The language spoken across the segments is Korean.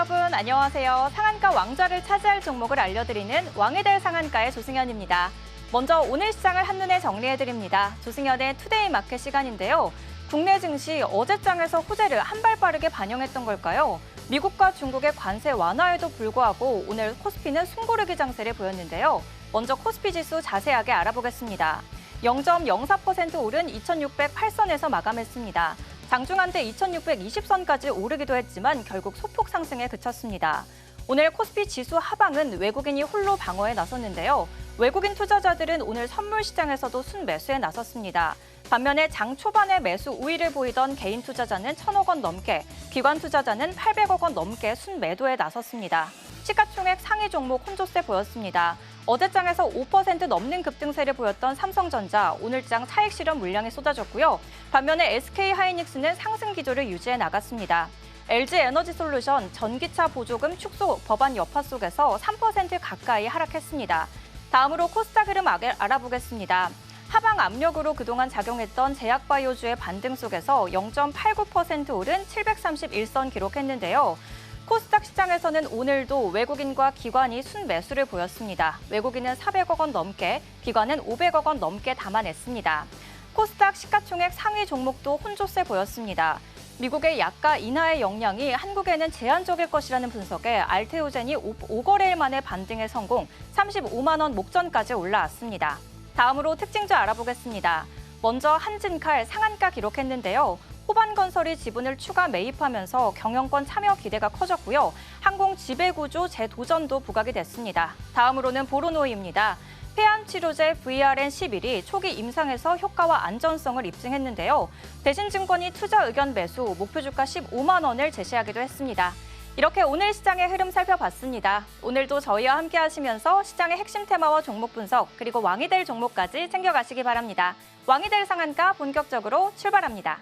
여러분 안녕하세요. 상한가 왕좌를 차지할 종목을 알려드리는 왕이 될 상한가의 조승현입니다. 먼저 오늘 시장을 한눈에 정리해드립니다. 조승현의 투데이 마켓 시간인데요. 국내 증시 어제장에서 호재를 한 발 빠르게 반영했던 걸까요? 미국과 중국의 관세 완화에도 불구하고 오늘 코스피는 숨고르기 장세를 보였는데요. 먼저 코스피 지수 자세하게 알아보겠습니다. 0.04% 오른 2608선에서 마감했습니다. 장중한때 2620선까지 오르기도 했지만 결국 소폭 상승에 그쳤습니다. 오늘 코스피 지수 하방은 외국인이 홀로 방어에 나섰는데요. 외국인 투자자들은 오늘 선물 시장에서도 순매수에 나섰습니다. 반면에 장 초반에 매수 우위를 보이던 개인 투자자는 1,000억 원 넘게, 기관 투자자는 800억 원 넘게 순매도에 나섰습니다. 시가총액 상위 종목 혼조세 보였습니다. 어제장에서 5% 넘는 급등세를 보였던 삼성전자, 오늘장 차익 실현 물량이 쏟아졌고요. 반면에 SK하이닉스는 상승 기조를 유지해 나갔습니다. LG에너지솔루션 전기차 보조금 축소 법안 여파 속에서 3% 가까이 하락했습니다. 다음으로 코스닥 흐름 알아보겠습니다. 하방 압력으로 그동안 작용했던 제약바이오주의 반등 속에서 0.89% 오른 731선 기록했는데요. 코스닥 시장에서는 오늘도 외국인과 기관이 순매수를 보였습니다. 외국인은 400억 원 넘게, 기관은 500억 원 넘게 담아냈습니다. 코스닥 시가총액 상위 종목도 혼조세 보였습니다. 미국의 약가 인하의 역량이 한국에는 제한적일 것이라는 분석에 알테오젠이 5거래일 만에 반등에 성공, 35만 원 목전까지 올라왔습니다. 다음으로 특징주 알아보겠습니다. 먼저 한진칼 상한가 기록했는데요. 호반건설이 지분을 추가 매입하면서 경영권 참여 기대가 커졌고요. 항공 지배구조 재도전도 부각이 됐습니다. 다음으로는 보로노이입니다. 폐암치료제 VRN11이 초기 임상에서 효과와 안전성을 입증했는데요. 대신증권이 투자 의견 매수, 목표 주가 15만 원을 제시하기도 했습니다. 이렇게 오늘 시장의 흐름 살펴봤습니다. 오늘도 저희와 함께 하시면서 시장의 핵심 테마와 종목 분석, 그리고 왕이 될 종목까지 챙겨가시기 바랍니다. 왕이 될 상한가 본격적으로 출발합니다.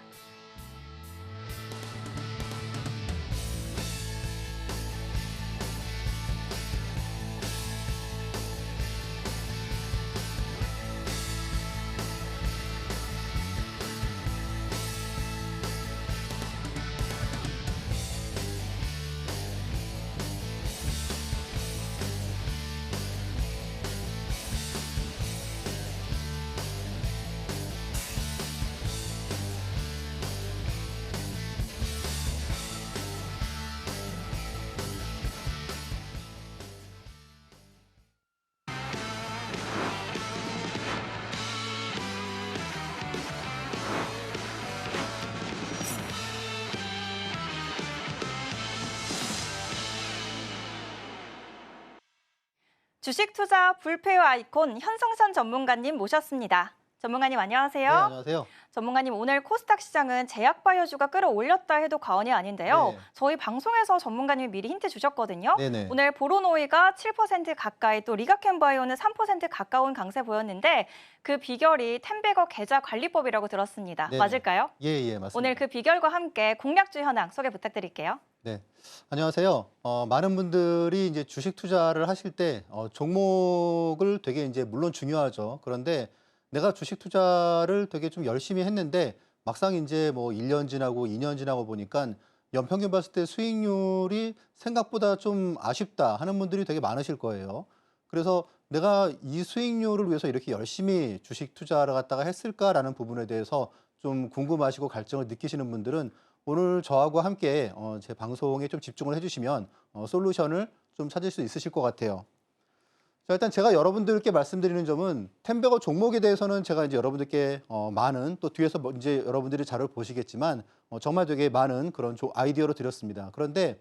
주식 투자 불패의 아이콘 현성찬 전문가님 모셨습니다. 전문가님 안녕하세요. 네, 안녕하세요. 전문가님 오늘 코스닥 시장은 제약바이오주가 끌어올렸다 해도 과언이 아닌데요. 네. 저희 방송에서 전문가님이 미리 힌트 주셨거든요. 네네. 오늘 보로노이가 7% 가까이 또 리가켄바이오는 3% 가까운 강세 보였는데 그 비결이 템베거 계좌 관리법이라고 들었습니다. 네네. 맞을까요? 예, 맞습니다. 오늘 그 비결과 함께 공략주 현황 소개 부탁드릴게요. 네, 안녕하세요. 많은 분들이 이제 주식 투자를 하실 때 종목을 되게 이제 물론 중요하죠. 그런데 내가 주식 투자를 되게 좀 열심히 했는데 막상 이제 뭐 1년 지나고 2년 지나고 보니까 연평균 봤을 때 수익률이 생각보다 좀 아쉽다 하는 분들이 되게 많으실 거예요. 그래서 내가 이 수익률을 위해서 이렇게 열심히 주식 투자를 갖다가 했을까라는 부분에 대해서 좀 궁금하시고 갈증을 느끼시는 분들은 오늘 저하고 함께 제 방송에 좀 집중을 해주시면 솔루션을 좀 찾을 수 있으실 것 같아요. 자, 일단 제가 여러분들께 말씀드리는 점은 템베거 종목에 대해서는 제가 이제 여러분들께 많은 또 뒤에서 이제 여러분들이 자료를 보시겠지만 정말 되게 많은 그런 아이디어를 드렸습니다. 그런데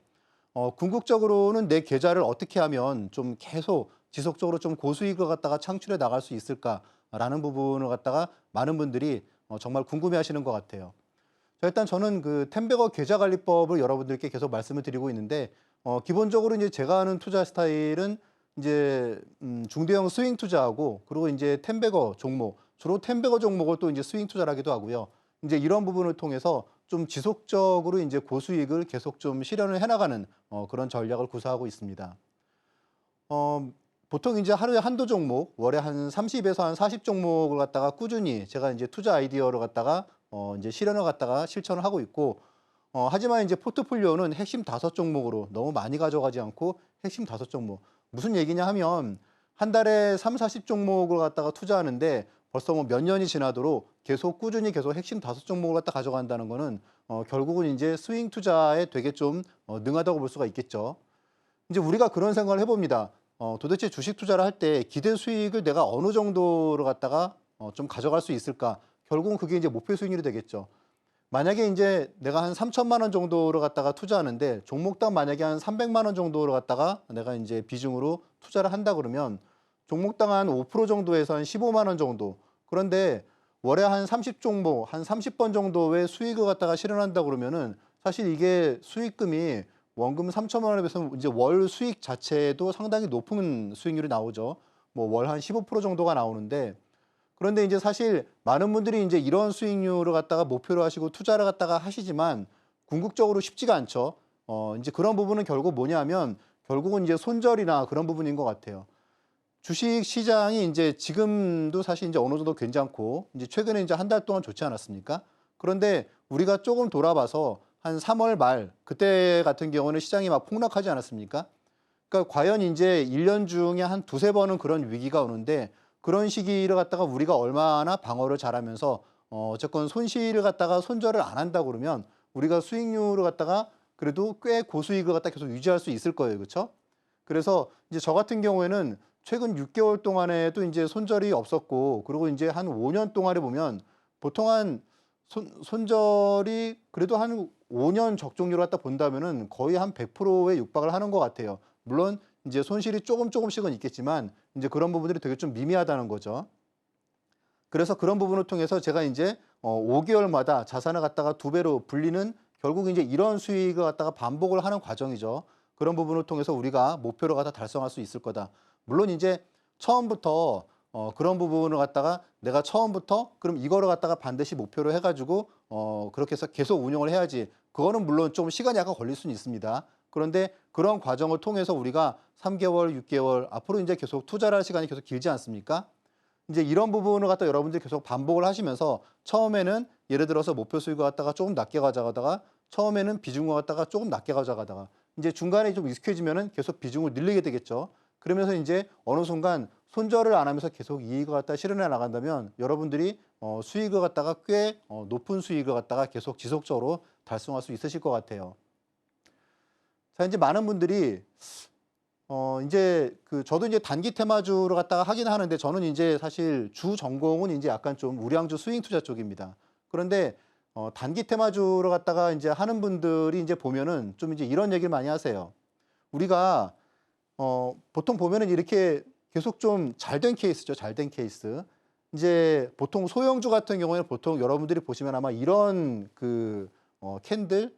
궁극적으로는 내 계좌를 어떻게 하면 좀 계속 지속적으로 좀 고수익을 갖다가 창출해 나갈 수 있을까라는 부분을 갖다가 많은 분들이 정말 궁금해하시는 것 같아요. 자, 일단 저는 그 템베거 계좌관리법을 여러분들께 계속 말씀을 드리고 있는데 기본적으로 이제 제가 하는 투자 스타일은 이제 중대형 스윙 투자하고 그리고 이제 템베거 종목, 주로 템베거 종목을 또 이제 스윙 투자를 하기도 하고요. 이제 이런 부분을 통해서 좀 지속적으로 이제 고수익을 계속 좀 실현을 해나가는 그런 전략을 구사하고 있습니다. 보통 이제 하루에 한두 종목, 월에 한 30에서 한 40 종목을 갖다가 꾸준히 제가 이제 투자 아이디어를 갖다가 이제 실현을 갖다가 실천을 하고 있고 하지만 이제 포트폴리오는 핵심 5종목으로 너무 많이 가져가지 않고 핵심 5종목. 무슨 얘기냐 하면 한 달에 3, 40종목을 갖다가 투자하는데 벌써 뭐 몇 년이 지나도록 계속 꾸준히 계속 핵심 5종목을 갖다 가져간다는 거는 결국은 이제 스윙 투자에 되게 좀 능하다고 볼 수가 있겠죠. 이제 우리가 그런 생각을 해봅니다. 도대체 주식 투자를 할 때 기대 수익을 내가 어느 정도로 갖다가 좀 가져갈 수 있을까? 결국은 그게 이제 목표 수익률이 되겠죠. 만약에 이제 내가 한 3천만 원 정도를 갖다가 투자하는데 종목당 만약에 한 300만 원 정도를 갖다가 내가 이제 비중으로 투자를 한다 그러면 종목당 한 5% 정도에서 한 15만 원 정도. 그런데 월에 한 30종목, 한 30번 정도의 수익을 갖다가 실현한다 그러면은 사실 이게 수익금이 원금 3천만 원에 비해서 이제 월 수익 자체도 상당히 높은 수익률이 나오죠. 뭐 월 한 15% 정도가 나오는데 그런데 이제 사실 많은 분들이 이제 이런 수익률을 갖다가 목표로 하시고 투자를 갖다가 하시지만 궁극적으로 쉽지가 않죠. 이제 그런 부분은 결국 뭐냐면 결국은 이제 손절이나 그런 부분인 것 같아요. 주식 시장이 이제 지금도 사실 이제 어느 정도 괜찮고 이제 최근에 이제 한 달 동안 좋지 않았습니까? 그런데 우리가 조금 돌아봐서 한 3월 말 그때 같은 경우는 시장이 막 폭락하지 않았습니까? 그러니까 과연 이제 1년 중에 한 두세 번은 그런 위기가 오는데 그런 시기를 갖다가 우리가 얼마나 방어를 잘하면서 어쨌건 손실을 갖다가 손절을 안 한다 그러면 우리가 수익률을 갖다가 그래도 꽤 고수익을 갖다 계속 유지할 수 있을 거예요. 그렇죠? 그래서 이제 저 같은 경우에는 최근 6개월 동안에도 이제 손절이 없었고 그리고 이제 한 5년 동안에 보면 보통 한 손절이 그래도 한 5년 적중률을 갖다 본다면은 거의 한 100%에 육박을 하는 것 같아요. 물론 이제 손실이 조금씩은 있겠지만 이제 그런 부분들이 되게 좀 미미하다는 거죠. 그래서 그런 부분을 통해서 제가 이제 5개월마다 자산을 갖다가 2배로 불리는 결국 이제 이런 수익을 갖다가 반복을 하는 과정이죠. 그런 부분을 통해서 우리가 목표를 갖다 달성할 수 있을 거다. 물론 이제 처음부터 그런 부분을 갖다가 내가 처음부터 그럼 이거를 갖다가 반드시 목표로 해가지고 그렇게 해서 계속 운영을 해야지. 그거는 물론 좀 시간이 약간 걸릴 수는 있습니다. 그런데 그런 과정을 통해서 우리가 3개월, 6개월 앞으로 이제 계속 투자를 할 시간이 계속 길지 않습니까? 이제 이런 부분을 갖다 여러분들이 계속 반복을 하시면서 처음에는 예를 들어서 목표 수익을 갖다가 조금 낮게 가져가다가 처음에는 비중을 갖다가 조금 낮게 가져가다가 이제 중간에 좀 익숙해지면은 계속 비중을 늘리게 되겠죠. 그러면서 이제 어느 순간 손절을 안 하면서 계속 이익을 갖다 실현해 나간다면 여러분들이 수익을 갖다가 꽤 높은 수익을 갖다가 계속 지속적으로 달성할 수 있으실 것 같아요. 자, 이제 많은 분들이 이제 저도 이제 단기 테마주를 갖다가 하긴 하는데 저는 이제 사실 주 전공은 이제 약간 좀 우량주 스윙 투자 쪽입니다. 그런데 단기 테마주를 갖다가 이제 하는 분들이 이제 보면은 좀 이제 이런 얘기를 많이 하세요. 우리가 보통 보면은 이렇게 계속 좀 잘 된 케이스죠. 잘 된 케이스. 이제 보통 소형주 같은 경우에는 보통 여러분들이 보시면 아마 이런 캔들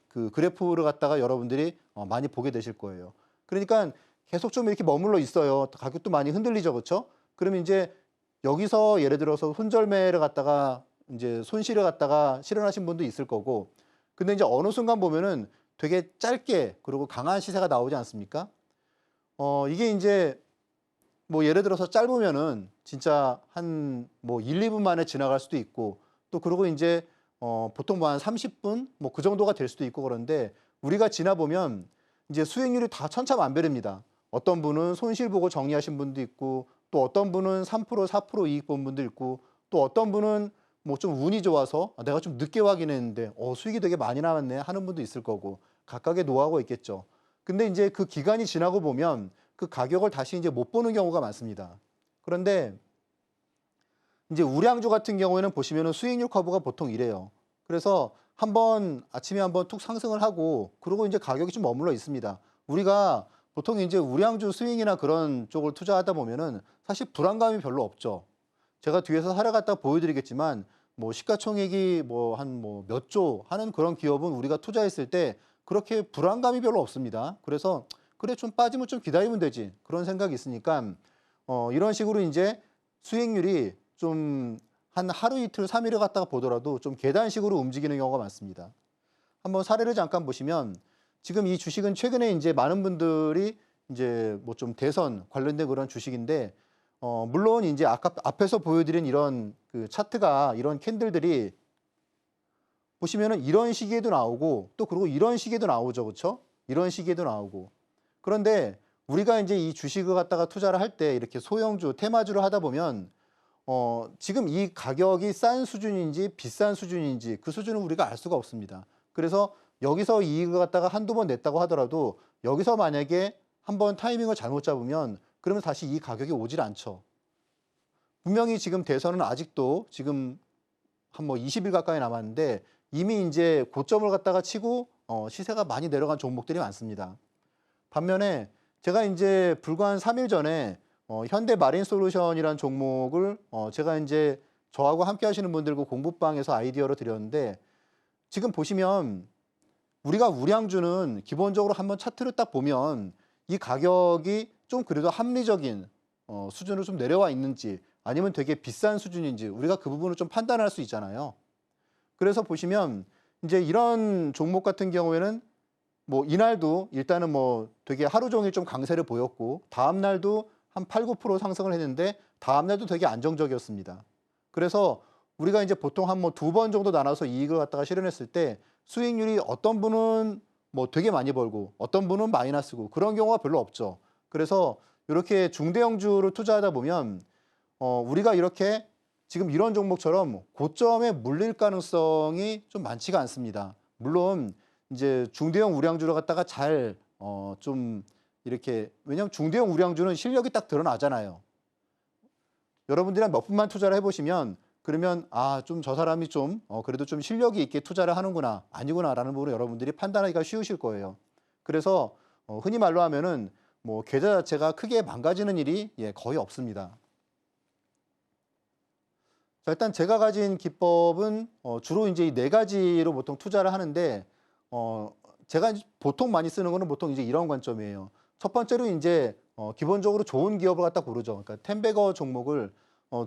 그 그래프를 갖다가 여러분들이 많이 보게 되실 거예요. 그러니까 계속 좀 이렇게 머물러 있어요. 가격도 많이 흔들리죠. 그렇죠? 그러면 이제 여기서 예를 들어서 손절매를 갖다가 이제 손실을 갖다가 실현하신 분도 있을 거고 근데 이제 어느 순간 보면은 되게 짧게 그리고 강한 시세가 나오지 않습니까? 이게 이제 뭐 예를 들어서 짧으면은 진짜 한 뭐 1, 2분 만에 지나갈 수도 있고 또 그리고 이제 보통 뭐 한 30분 뭐 그 정도가 될 수도 있고 그런데 우리가 지나보면 이제 수익률이 다 천차만별입니다. 어떤 분은 손실 보고 정리하신 분도 있고 또 어떤 분은 3%, 4% 이익 본 분도 있고 또 어떤 분은 뭐 좀 운이 좋아서 내가 좀 늦게 확인했는데 수익이 되게 많이 나왔네 하는 분도 있을 거고 각각의 노하우가 있겠죠. 근데 이제 그 기간이 지나고 보면 그 가격을 다시 이제 못 보는 경우가 많습니다. 그런데 이제 우량주 같은 경우에는 보시면은 수익률 커브가 보통 이래요. 그래서 한번 아침에 한번 툭 상승을 하고 그리고 이제 가격이 좀 머물러 있습니다. 우리가 보통 이제 우량주 스윙이나 그런 쪽을 투자하다 보면은 사실 불안감이 별로 없죠. 제가 뒤에서 하러 갔다 보여드리겠지만 뭐 시가총액이 뭐 한 뭐 몇 조 하는 그런 기업은 우리가 투자했을 때 그렇게 불안감이 별로 없습니다. 그래서 그래 좀 빠지면 좀 기다리면 되지 그런 생각이 있으니까 이런 식으로 이제 수익률이 좀 한 하루 이틀 3일을 갖다가 보더라도 좀 계단식으로 움직이는 경우가 많습니다. 한번 사례를 잠깐 보시면 지금 이 주식은 최근에 이제 많은 분들이 이제 뭐 좀 대선 관련된 그런 주식인데 물론 이제 아까 앞에서 보여드린 이런 그 차트가 이런 캔들들이 보시면은 이런 시기에도 나오고 또 그리고 이런 시기에도 나오죠. 그렇죠? 이런 시기에도 나오고. 그런데 우리가 이제 이 주식을 갖다가 투자를 할 때 이렇게 소형주, 테마주를 하다 보면 지금 이 가격이 싼 수준인지 비싼 수준인지 그 수준을 우리가 알 수가 없습니다. 그래서 여기서 이익을 갖다가 한두 번 냈다고 하더라도 여기서 만약에 한번 타이밍을 잘못 잡으면 그러면 다시 이 가격이 오질 않죠. 분명히 지금 대선은 아직도 지금 한 뭐 20일 가까이 남았는데 이미 이제 고점을 갖다가 치고 시세가 많이 내려간 종목들이 많습니다. 반면에 제가 이제 불과 한 3일 전에 현대 마린 솔루션이라는 종목을 제가 이제 저하고 함께 하시는 분들과 공부방에서 아이디어로 드렸는데 지금 보시면 우리가 우량주는 기본적으로 한번 차트를 딱 보면 이 가격이 좀 그래도 합리적인 수준으로 좀 내려와 있는지 아니면 되게 비싼 수준인지 우리가 그 부분을 좀 판단할 수 있잖아요. 그래서 보시면 이제 이런 종목 같은 경우에는 뭐 이날도 일단은 뭐 되게 하루 종일 좀 강세를 보였고 다음 날도 한 8, 9% 상승을 했는데 다음 날도 되게 안정적이었습니다. 그래서 우리가 이제 보통 한 뭐 두 번 정도 나눠서 이익을 갖다가 실현했을 때 수익률이 어떤 분은 뭐 되게 많이 벌고 어떤 분은 마이너스고 그런 경우가 별로 없죠. 그래서 이렇게 중대형주를 투자하다 보면 우리가 이렇게 지금 이런 종목처럼 고점에 물릴 가능성이 좀 많지가 않습니다. 물론 이제 중대형 우량주를 갖다가 잘 좀 이렇게 왜냐하면 중대형 우량주는 실력이 딱 드러나잖아요. 여러분들이랑 몇 분만 투자를 해보시면 그러면 아, 좀 저 사람이 좀 그래도 좀 실력이 있게 투자를 하는구나 아니구나라는 부분을 여러분들이 판단하기가 쉬우실 거예요. 그래서 흔히 말로 하면은 뭐 계좌 자체가 크게 망가지는 일이 거의 없습니다. 자, 일단 제가 가진 기법은 주로 이제 이 네 가지로 보통 투자를 하는데 제가 이제 보통 많이 쓰는 거는 보통 이제 이런 관점이에요. 첫 번째로 이제 기본적으로 좋은 기업을 갖다 고르죠. 그러니까 텐베거 종목을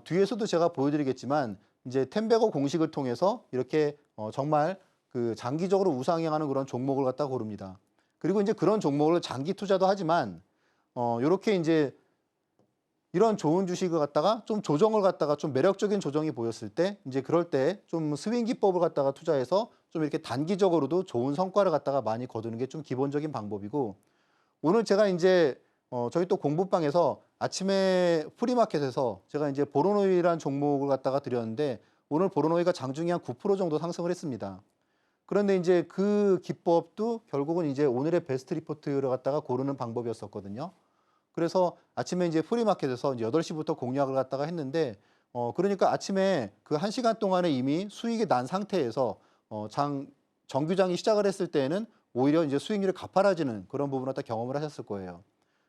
뒤에서도 제가 보여드리겠지만 이제 텐베거 공식을 통해서 이렇게 정말 그 장기적으로 우상향하는 그런 종목을 갖다 고릅니다. 그리고 이제 그런 종목을 장기 투자도 하지만 이렇게 이제 이런 좋은 주식을 갖다가 좀 조정을 갖다가 좀 매력적인 조정이 보였을 때 이제 그럴 때 좀 스윙 기법을 갖다가 투자해서 좀 이렇게 단기적으로도 좋은 성과를 갖다가 많이 거두는 게 좀 기본적인 방법이고 오늘 제가 이제 저희 또 공부방에서 아침에 프리마켓에서 제가 이제 보로노이라는 종목을 갖다가 드렸는데 오늘 보로노이가 장중에 한 9% 정도 상승을 했습니다. 그런데 이제 그 기법도 결국은 이제 오늘의 베스트 리포트를 갖다가 고르는 방법이었었거든요. 그래서 아침에 이제 프리마켓에서 이제 8시부터 공략을 갖다가 했는데 그러니까 아침에 그 1시간 동안에 이미 수익이 난 상태에서 정규장이 시작을 했을 때에는 오히려 이제 수익률이 가파라지는 그런 부분을 다 경험을 하셨을 거예요.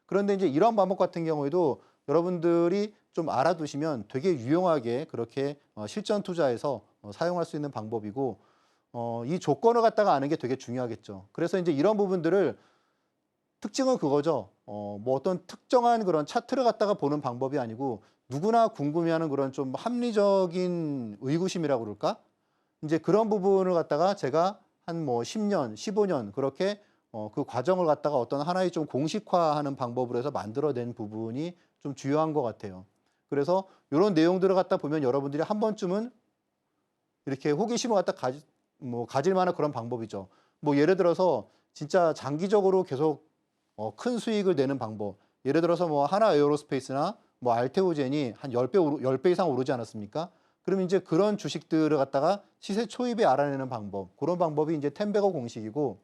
그런데 이제 이런 방법 같은 경우에도 여러분들이 좀 알아두시면 되게 유용하게 그렇게 실전 투자에서 사용할 수 있는 방법이고 이 조건을 갖다가 아는 게 되게 중요하겠죠. 그래서 이제 이런 부분들을 특징은 그거죠. 뭐 어떤 특정한 그런 차트를 갖다가 보는 방법이 아니고 누구나 궁금해하는 그런 좀 합리적인 의구심이라고 그럴까? 이제 그런 부분을 갖다가 제가 한 뭐 10년, 15년 그렇게 그 과정을 갖다가 어떤 하나의 좀 공식화하는 방법으로 해서 만들어낸 부분이 좀 주요한 것 같아요. 그래서 이런 내용들을 갖다 보면 여러분들이 한 번쯤은 이렇게 호기심을 갖다 가질 만한 그런 방법이죠. 뭐 예를 들어서 진짜 장기적으로 계속 큰 수익을 내는 방법. 예를 들어서 뭐 하나 에어로스페이스나 뭐 알테오젠이 한 10배 이상 오르지 않았습니까? 그럼 이제 그런 주식들을 갖다가 시세 초입에 알아내는 방법. 그런 방법이 이제 텐베거 공식이고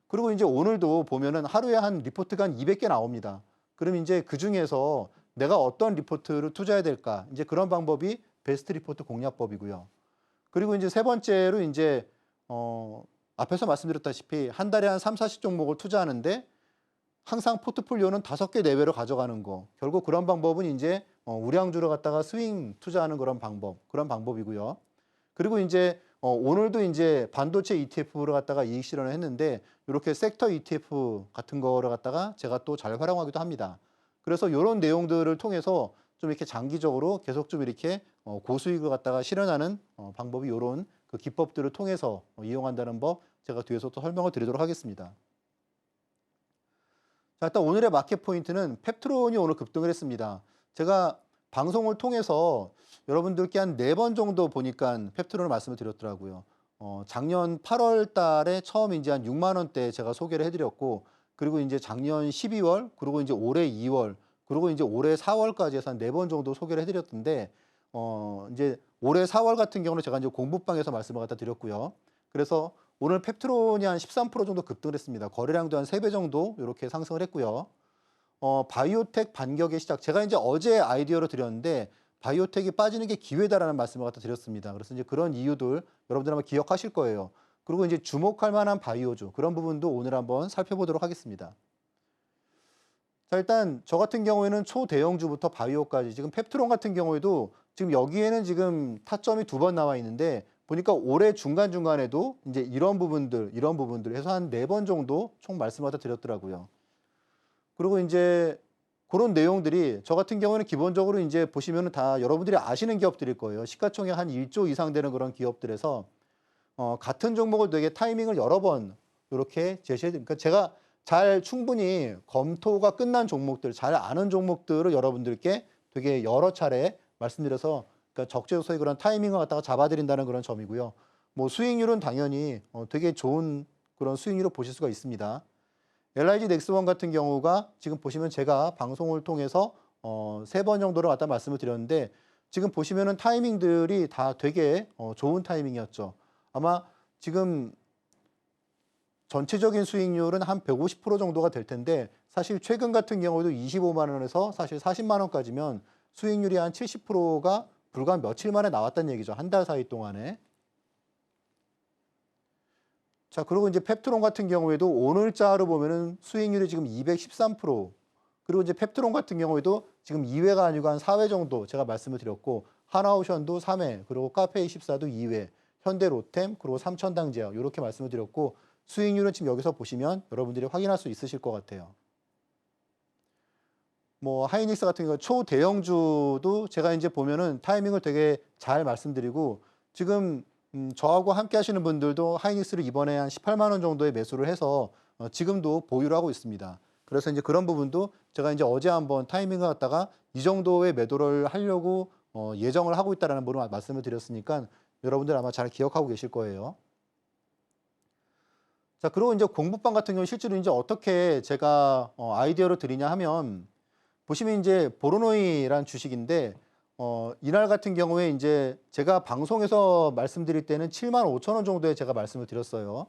그리고 이제 오늘도 보면은 하루에 한 리포트가 한 200개 나옵니다. 그럼 이제 그 중에서 내가 어떤 리포트를 투자해야 될까? 이제 그런 방법이 베스트 리포트 공략법이고요. 그리고 이제 세 번째로 이제 앞에서 말씀드렸다시피 한 달에 한 3, 40종목을 투자하는데 항상 포트폴리오는 5개 내외로 가져가는 거. 결국 그런 방법은 이제 우량주를 갖다가 스윙 투자하는 그런 방법이고요. 그리고 이제 오늘도 이제 반도체 ETF를 갖다가 이익 실현을 했는데 이렇게 섹터 ETF 같은 거를 갖다가 제가 또 잘 활용하기도 합니다. 그래서 이런 내용들을 통해서 좀 이렇게 장기적으로 계속 좀 이렇게 고수익을 갖다가 실현하는 방법이 이런 그 기법들을 통해서 이용한다는 법 제가 뒤에서 또 설명을 드리도록 하겠습니다. 자, 일단 오늘의 마켓 포인트는 펩트론이 오늘 급등을 했습니다. 제가 방송을 통해서 여러분들께 한 4번 정도 보니까 펩트론을 말씀을 드렸더라고요. 작년 8월 달에 처음 이제 한 6만 원대 제가 소개를 해드렸고, 그리고 이제 작년 12월, 그리고 이제 올해 2월, 그리고 이제 올해 4월까지 해서 한 4번 정도 소개를 해드렸는데, 이제 올해 4월 같은 경우는 제가 이제 공부방에서 말씀을 갖다 드렸고요. 그래서 오늘 펩트론이 한 13% 정도 급등을 했습니다. 거래량도 한 3배 정도 이렇게 상승을 했고요. 바이오텍 반격의 시작. 제가 이제 어제 아이디어로 드렸는데, 바이오텍이 빠지는 게 기회다라는 말씀을 갖다 드렸습니다. 그래서 이제 그런 이유들 여러분들 아마 기억하실 거예요. 그리고 이제 주목할 만한 바이오주, 그런 부분도 오늘 한번 살펴보도록 하겠습니다. 자, 일단 저 같은 경우에는 초대형주부터 바이오까지, 지금 펩트론 같은 경우에도 지금 여기에는 지금 타점이 2번 나와 있는데, 보니까 올해 중간중간에도 이제 이런 부분들 해서 한 4번 정도 총 말씀을 갖다 드렸더라고요. 그리고 이제 그런 내용들이 저 같은 경우는 기본적으로 이제 보시면은 다 여러분들이 아시는 기업들일 거예요. 시가총액 한 1조 이상 되는 그런 기업들에서 같은 종목을 되게 타이밍을 여러 번 이렇게 그러니까 제가 잘 충분히 검토가 끝난 종목들, 잘 아는 종목들을 여러분들께 되게 여러 차례 말씀드려서, 그러니까 적재소의 그런 타이밍을 갖다가 잡아드린다는 그런 점이고요. 뭐 수익률은 당연히 되게 좋은 그런 수익률을 보실 수가 있습니다. LIG 넥스원 같은 경우가 지금 보시면 제가 방송을 통해서 3번 정도를 갖다 말씀을 드렸는데, 지금 보시면은 타이밍들이 다 되게 좋은 타이밍이었죠. 아마 지금 전체적인 수익률은 한 150% 정도가 될 텐데, 사실 최근 같은 경우도 25만 원에서 사실 40만 원까지면 수익률이 한 70%가 불과 며칠 만에 나왔다는 얘기죠. 한 달 사이 동안에. 자, 그리고 이제 펩트론 같은 경우에도 오늘자로 보면은 수익률이 지금 213%, 그리고 이제 펩트론 같은 경우에도 지금 2회가 아니고 한 4회 정도 제가 말씀을 드렸고, 하나오션도 3회, 그리고 카페24도 2회, 현대로템, 그리고 삼천당제약 이렇게 말씀을 드렸고, 수익률은 지금 여기서 보시면 여러분들이 확인할 수 있으실 것 같아요. 뭐 하이닉스 같은 경우 초대형주도 제가 이제 보면은 타이밍을 되게 잘 말씀드리고, 지금 저하고 함께 하시는 분들도 하이닉스를 이번에 한 18만 원 정도에 매수를 해서 지금도 보유를 하고 있습니다. 그래서 이제 그런 부분도 제가 이제 어제 한번 타이밍을 갖다가 이 정도의 매도를 하려고 예정을 하고 있다라는 부분을 말씀을 드렸으니까 여러분들 아마 잘 기억하고 계실 거예요. 자, 그리고 이제 공부방 같은 경우 실제로 이제 어떻게 제가 아이디어를 드리냐 하면, 보시면 이제 보로노이란 주식인데, 이날 같은 경우에 이제 제가 방송에서 말씀드릴 때는 7만 5천 원 정도에 제가 말씀을 드렸어요.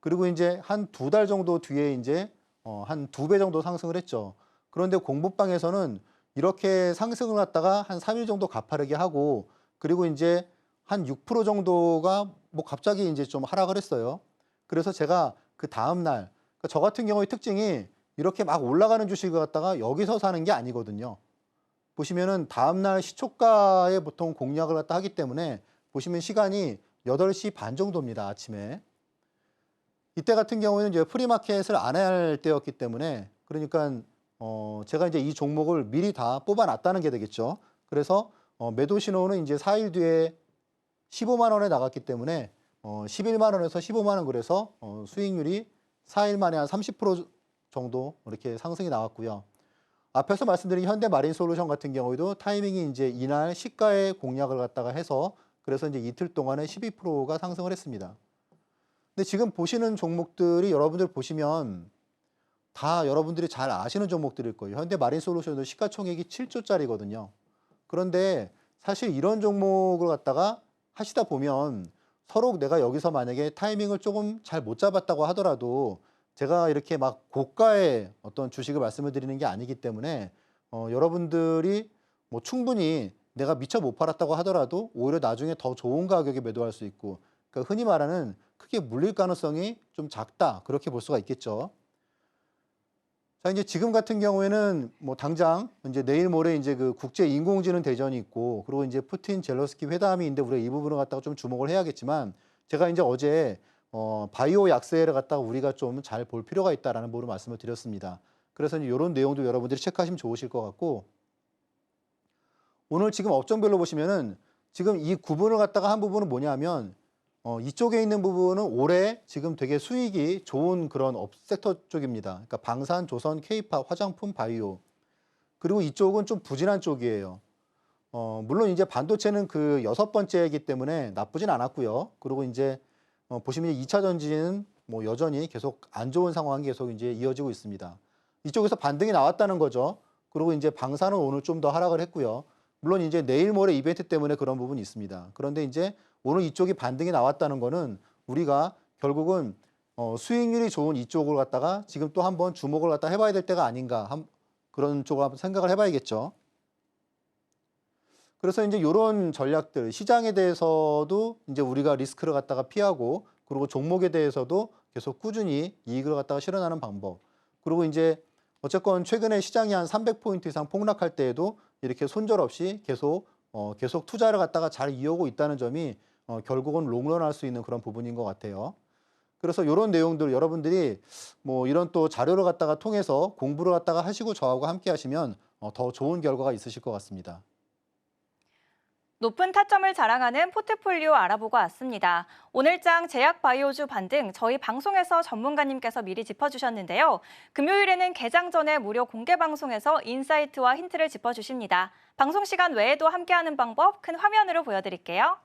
그리고 이제 한 2달 정도 뒤에 이제 한 2배 정도 상승을 했죠. 그런데 공부방에서는 이렇게 상승을 갖다가 한 3일 정도 가파르게 하고, 그리고 이제 한 6% 정도가 뭐 갑자기 이제 좀 하락을 했어요. 그래서 제가 그 다음 날, 그러니까 저 같은 경우의 특징이 이렇게 막 올라가는 주식을 갖다가 여기서 사는 게 아니거든요. 보시면은 다음날 시초가에 보통 공략을 갖다 하기 때문에, 보시면 시간이 8시 반 정도입니다, 아침에. 이때 같은 경우에는 이제 프리마켓을 안 할 때였기 때문에, 그러니까 제가 이제 이 종목을 미리 다 뽑아놨다는 게 되겠죠. 그래서 매도 신호는 이제 4일 뒤에 15만 원에 나갔기 때문에 11만 원에서 15만 원, 그래서 수익률이 4일 만에 한 30% 정도 이렇게 상승이 나왔고요. 앞에서 말씀드린 현대마린솔루션 같은 경우에도 타이밍이 이제 이날 시가의 공략을 갖다가 해서, 그래서 이제 이틀 동안에 12%가 상승을 했습니다. 근데 지금 보시는 종목들이 여러분들 보시면 다 여러분들이 잘 아시는 종목들일 거예요. 현대마린솔루션도 시가총액이 7조짜리거든요. 그런데 사실 이런 종목을 갖다가 하시다 보면 서로 내가 여기서 만약에 타이밍을 조금 잘 못 잡았다고 하더라도, 제가 이렇게 막 고가의 어떤 주식을 말씀을 드리는 게 아니기 때문에 여러분들이 뭐 충분히 내가 미처 못 팔았다고 하더라도 오히려 나중에 더 좋은 가격에 매도할 수 있고, 그러니까 흔히 말하는 크게 물릴 가능성이 좀 작다, 그렇게 볼 수가 있겠죠. 자, 이제 지금 같은 경우에는 뭐 당장 이제 내일 모레 이제 그 국제 인공지능 대전이 있고, 그리고 이제 푸틴 젤러스키 회담이 있는데 우리가 이 부분을 갖다가 좀 주목을 해야겠지만, 제가 이제 어제 바이오 약세를 갖다가 우리가 좀 잘 볼 필요가 있다라는 부분을 말씀을 드렸습니다. 그래서 이제 이런 내용도 여러분들이 체크하시면 좋으실 것 같고, 오늘 지금 업종별로 보시면은 지금 이 구분을 갖다가 한 부분은 뭐냐면, 이쪽에 있는 부분은 올해 지금 되게 수익이 좋은 그런 섹터 쪽입니다. 그러니까 방산, 조선, K팝, 화장품, 바이오. 그리고 이쪽은 좀 부진한 쪽이에요. 물론 이제 반도체는 그 6번째이기 때문에 나쁘진 않았고요. 그리고 이제 보시면 2차 전지는 뭐 여전히 계속 안 좋은 상황이 계속 이제 이어지고 있습니다. 이쪽에서 반등이 나왔다는 거죠. 그리고 이제 방사는 오늘 좀 더 하락을 했고요. 물론 이제 내일 모레 이벤트 때문에 그런 부분이 있습니다. 그런데 이제 오늘 이쪽이 반등이 나왔다는 거는 우리가 결국은 수익률이 좋은 이쪽을 갖다가 지금 또 한번 주목을 갖다 해봐야 될 때가 아닌가 그런 쪽으로 한번 생각을 해봐야겠죠. 그래서 이제 이런 전략들 시장에 대해서도 이제 우리가 리스크를 갖다가 피하고 그리고 종목에 대해서도 계속 꾸준히 이익을 갖다가 실현하는 방법. 그리고 이제 어쨌건 최근에 시장이 한 300포인트 이상 폭락할 때에도 이렇게 손절없이 계속 투자를 갖다가 잘 이어오고 있다는 점이 결국은 롱런할 수 있는 그런 부분인 것 같아요. 그래서 이런 내용들 여러분들이 뭐 이런 또 자료를 갖다가 통해서 공부를 갖다가 하시고 저하고 함께 하시면 더 좋은 결과가 있으실 것 같습니다. 높은 타점을 자랑하는 포트폴리오 알아보고 왔습니다. 오늘장 제약바이오주 반등 저희 방송에서 전문가님께서 미리 짚어주셨는데요. 금요일에는 개장 전에 무료 공개 방송에서 인사이트와 힌트를 짚어주십니다. 방송 시간 외에도 함께하는 방법 큰 화면으로 보여드릴게요.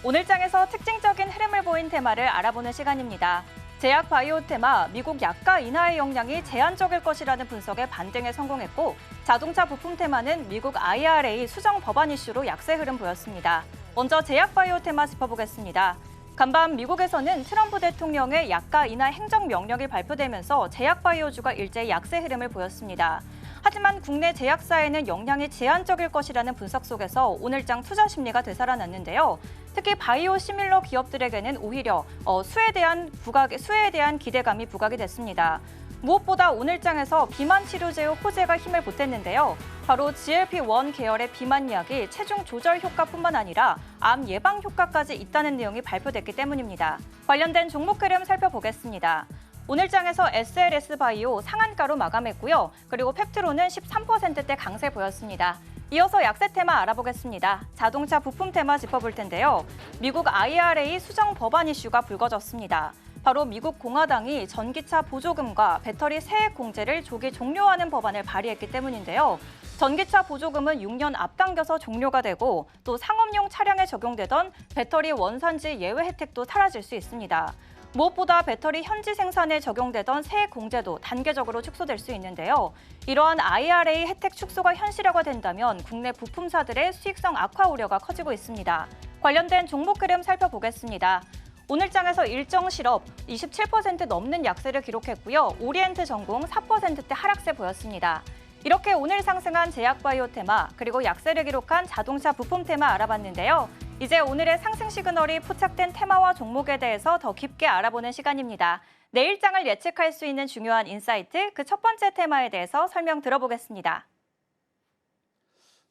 오늘장에서 특징적인 흐름을 보인 테마를 알아보는 시간입니다. 제약 바이오 테마, 미국 약가 인하의 영향이 제한적일 것이라는 분석에 반등에 성공했고, 자동차 부품 테마는 미국 IRA 수정 법안 이슈로 약세 흐름 보였습니다. 먼저 제약 바이오 테마 짚어보겠습니다. 간밤 미국에서는 트럼프 대통령의 약가 인하 행정명령이 발표되면서 제약 바이오주가 일제 약세 흐름을 보였습니다. 하지만 국내 제약사에는 영향이 제한적일 것이라는 분석 속에서 오늘장 투자 심리가 되살아났는데요. 특히 바이오 시밀러 기업들에게는 오히려 수에 대한 기대감이 부각이 됐습니다. 무엇보다 오늘장에서 비만 치료제의 호재가 힘을 보탰는데요. 바로 GLP-1 계열의 비만 약이 체중 조절 효과뿐만 아니라 암 예방 효과까지 있다는 내용이 발표됐기 때문입니다. 관련된 종목 흐름 살펴보겠습니다. 오늘장에서 SLS 바이오 상한가로 마감했고요. 그리고 펩트론은 13%대 강세 보였습니다. 이어서 약세 테마 알아보겠습니다. 자동차 부품 테마 짚어볼 텐데요. 미국 IRA 수정 법안 이슈가 불거졌습니다. 바로 미국 공화당이 전기차 보조금과 배터리 세액 공제를 조기 종료하는 법안을 발의했기 때문인데요. 전기차 보조금은 6년 앞당겨서 종료가 되고 또 상업용 차량에 적용되던 배터리 원산지 예외 혜택도 사라질 수 있습니다. 무엇보다 배터리 현지 생산에 적용되던 세액 공제도 단계적으로 축소될 수 있는데요. 이러한 IRA 혜택 축소가 현실화가 된다면 국내 부품사들의 수익성 악화 우려가 커지고 있습니다. 관련된 종목 흐름 살펴보겠습니다. 오늘장에서 일정 실업 27% 넘는 약세를 기록했고요. 오리엔트 전공 4%대 하락세 보였습니다. 이렇게 오늘 상승한 제약바이오 테마 그리고 약세를 기록한 자동차 부품 테마 알아봤는데요. 이제 오늘의 상승 시그널이 포착된 테마와 종목에 대해서 더 깊게 알아보는 시간입니다. 내일장을 예측할 수 있는 중요한 인사이트, 그 첫 번째 테마에 대해서 설명 들어보겠습니다.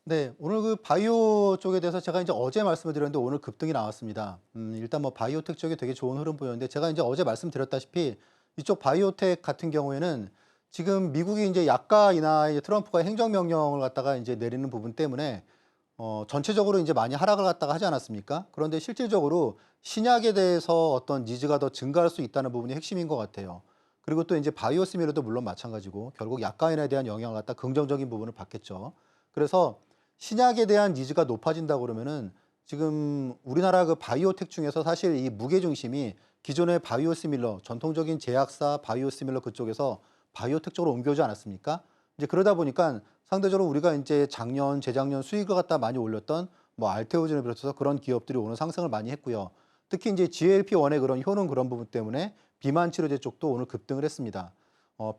네, 오늘 그 바이오 쪽에 대해서 제가 이제 어제 말씀을 드렸는데 오늘 급등이 나왔습니다. 일단 뭐 바이오텍 쪽이 되게 좋은 흐름 보였는데 제가 이제 어제 말씀드렸다시피 이쪽 바이오텍 같은 경우에는 지금 미국이 이제 약가 인하 트럼프가 행정명령을 갖다가 이제 내리는 부분 때문에 전체적으로 이제 많이 하락을 갖다가 하지 않았습니까? 그런데 실질적으로 신약에 대해서 어떤 니즈가 더 증가할 수 있다는 부분이 핵심인 것 같아요. 그리고 또 이제 바이오시밀러도 물론 마찬가지고 결국 약가 인하에 대한 영향을 갖다 긍정적인 부분을 받겠죠. 그래서 신약에 대한 니즈가 높아진다 그러면은 지금 우리나라 그 바이오텍 중에서 사실 이 무게 중심이 기존의 바이오시밀러, 전통적인 제약사 바이오시밀러 그쪽에서 바이오텍 쪽으로 옮겨오지 않았습니까? 이제 그러다 보니까 상대적으로 우리가 이제 작년, 재작년 수익을 갖다 많이 올렸던 뭐 알테오젠을 비롯해서 그런 기업들이 오늘 상승을 많이 했고요. 특히 이제 GLP-1의 그런 효능 그런 부분 때문에 비만 치료제 쪽도 오늘 급등을 했습니다.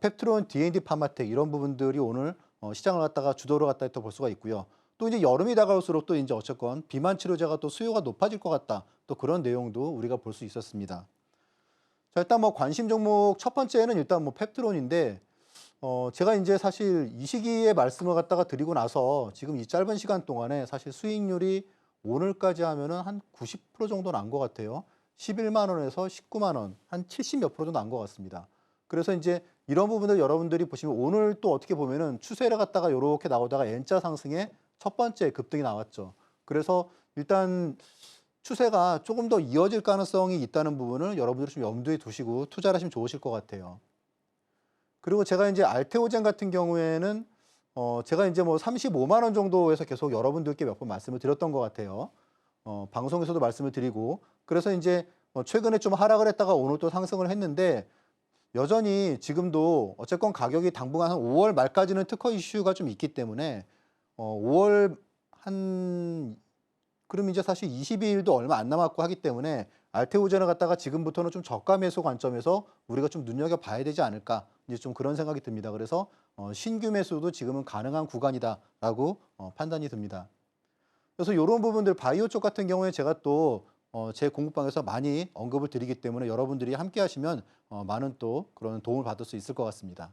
펩트론, D&D 파마텍 이런 부분들이 오늘 시장을 갖다가 주도로 갖다 또 볼 수가 있고요. 또 이제 여름이 다가올수록 또 이제 어쨌건 비만 치료제가 또 수요가 높아질 것 같다. 또 그런 내용도 우리가 볼 수 있었습니다. 자, 일단 뭐 관심 종목 첫 번째는 일단 뭐 펩트론인데 제가 이제 사실 이 시기에 말씀을 갖다가 드리고 나서 지금 이 짧은 시간 동안에 사실 수익률이 오늘까지 하면은 한 90% 정도 난 것 같아요. 11만 원에서 19만 원, 한 70 몇 프로 정도 난 것 같습니다. 그래서 이제 이런 부분들 여러분들이 보시면 오늘 또 어떻게 보면은 추세를 갖다가 이렇게 나오다가 N자 상승의 첫 번째 급등이 나왔죠. 그래서 일단 추세가 조금 더 이어질 가능성이 있다는 부분을 여러분들이 좀 염두에 두시고 투자를 하시면 좋으실 것 같아요. 그리고 제가 이제 알테오젠 같은 경우에는 제가 이제 뭐 35만 원 정도에서 계속 여러분들께 몇 번 말씀을 드렸던 것 같아요. 방송에서도 말씀을 드리고 그래서 이제 최근에 좀 하락을 했다가 오늘 또 상승을 했는데 여전히 지금도 어쨌건 가격이 당분간 한 5월 말까지는 특허 이슈가 좀 있기 때문에 5월 그럼 이제 사실 22일도 얼마 안 남았고 하기 때문에 알테오젠을 갖다가 지금부터는 좀 저가 매수 관점에서 우리가 좀 눈여겨봐야 되지 않을까 이제 좀 그런 생각이 듭니다. 그래서 신규 매수도 지금은 가능한 구간이다라고 판단이 듭니다. 그래서 이런 부분들 바이오 쪽 같은 경우에 제가 또 제 공부방에서 많이 언급을 드리기 때문에 여러분들이 함께 하시면 많은 또 그런 도움을 받을 수 있을 것 같습니다.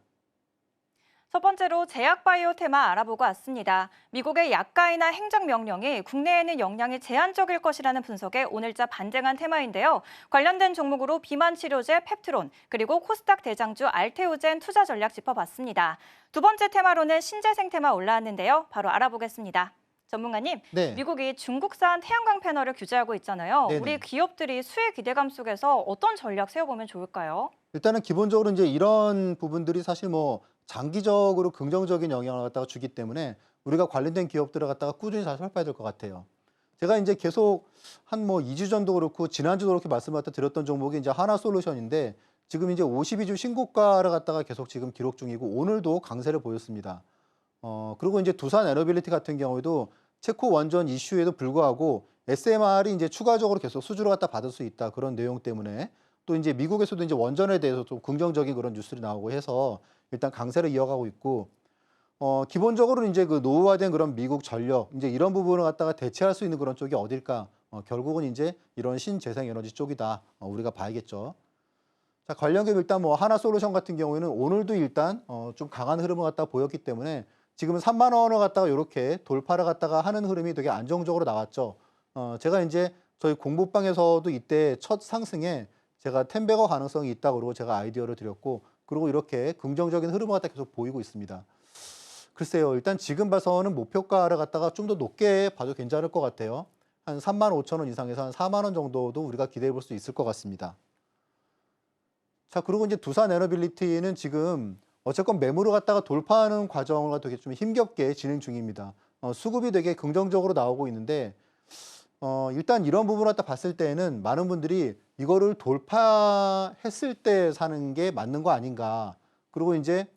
첫 번째로 제약바이오 테마 알아보고 왔습니다. 미국의 약가이나 행정명령이 국내에는 영향이 제한적일 것이라는 분석에 오늘자 반등한 테마인데요. 관련된 종목으로 비만 치료제 펩트론, 그리고 코스닥 대장주 알테오젠 투자 전략 짚어봤습니다. 두 번째 테마로는 신재생 테마 올라왔는데요. 바로 알아보겠습니다. 전문가님, 네. 미국이 중국산 태양광 패널을 규제하고 있잖아요. 네네. 우리 기업들이 수혜 기대감 속에서 어떤 전략 세워보면 좋을까요? 일단은 기본적으로 이제 이런 부분들이 사실 뭐 장기적으로 긍정적인 영향을 갖다가 주기 때문에 우리가 관련된 기업들을 갖다가 꾸준히 잘 살펴봐야 될 것 같아요. 제가 이제 계속 한 뭐 2주 전도 그렇고 지난주도 그렇게 말씀을 갖다 드렸던 종목이 이제 하나솔루션인데 지금 이제 52주 신고가를 갖다가 계속 지금 기록 중이고 오늘도 강세를 보였습니다. 그리고 이제 두산 에너빌리티 같은 경우에도 체코 원전 이슈에도 불구하고 SMR이 이제 추가적으로 계속 수주를 갖다 받을 수 있다 그런 내용 때문에 또 이제 미국에서도 이제 원전에 대해서 좀 긍정적인 그런 뉴스들이 나오고 해서 일단 강세를 이어가고 있고 기본적으로 이제 그 노후화된 그런 미국 전력 이제 이런 부분을 갖다가 대체할 수 있는 그런 쪽이 어딜까? 결국은 이제 이런 신재생 에너지 쪽이다. 우리가 봐야겠죠. 자, 관련 기업 일단 뭐 하나솔루션 같은 경우에는 오늘도 일단 좀 강한 흐름을 갖다 보였기 때문에 지금은 3만 원을 갖다가 이렇게 돌파를 갖다가 하는 흐름이 되게 안정적으로 나왔죠. 제가 이제 저희 공부방에서도 이때 첫 상승에 제가 10배거 가능성이 있다고 그러고 제가 아이디어를 드렸고 그리고 이렇게 긍정적인 흐름을 갖다 계속 보이고 있습니다. 글쎄요, 일단 지금 봐서는 목표가를 갖다가 좀 더 높게 봐도 괜찮을 것 같아요. 한 3만 5천 원 이상에서 한 4만 원 정도도 우리가 기대해 볼 수 있을 것 같습니다. 자, 그리고 이제 두산 에너빌리티는 지금 어쨌건 매물을 갖다가 돌파하는 과정을 되게 좀 힘겹게 진행 중입니다. 수급이 되게 긍정적으로 나오고 있는데 일단 이런 부분을 갖다 봤을 때는 많은 분들이 이거를 돌파했을 때 사는 게 맞는 거 아닌가. 그리고 이제